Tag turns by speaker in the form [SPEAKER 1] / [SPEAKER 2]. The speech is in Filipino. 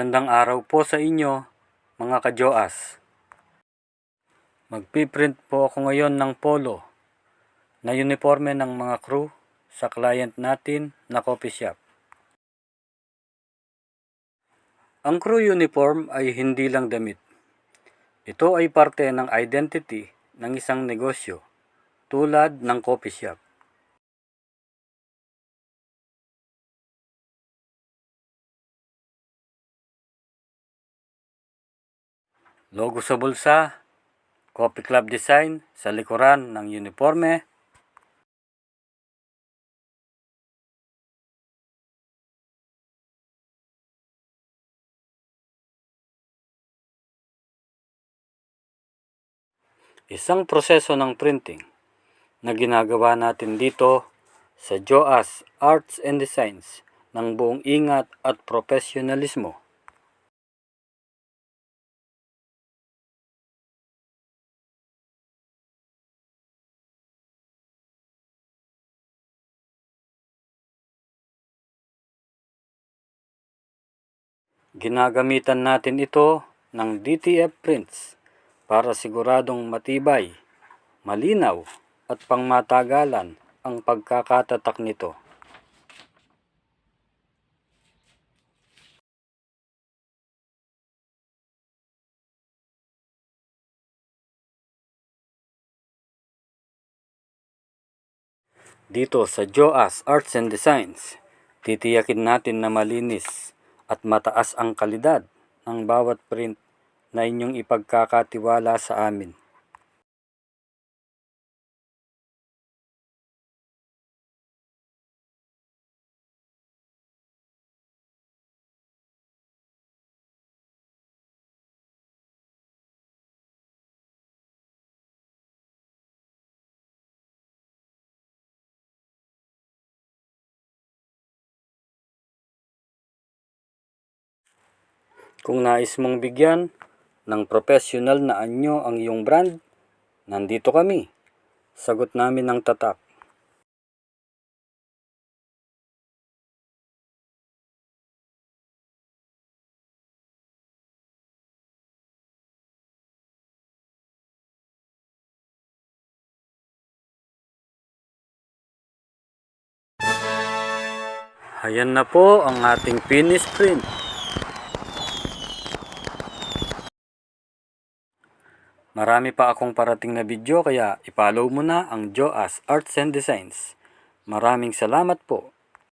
[SPEAKER 1] Magandang araw po sa inyo, mga ka-Joas. Magpiprint po ako ngayon ng polo na uniforme ng mga crew sa client natin na coffee shop. Ang crew uniform ay hindi lang damit. Ito ay parte ng identity ng isang negosyo tulad ng coffee shop. Logo sa bulsa, coffee club design sa likuran ng uniforme, isang proseso ng printing na ginagawa natin dito sa Joas Arts and Designs ng buong ingat at profesionalismo. Ginagamitan natin ito ng DTF prints para siguradong matibay, malinaw at pangmatagalan ang pagkakatatak nito. Dito sa Joas Arts and Designs, titiyakin natin na malinis at mataas ang kalidad ng bawat print na inyong ipagkakatiwala sa amin. Kung nais mong bigyan ng professional na anyo ang iyong brand, nandito kami. Sagot namin ng tatak. Ayan na po ang ating finished print. Marami pa akong parating na video kaya i-follow mo na ang Joas Arts and Designs. Maraming salamat po.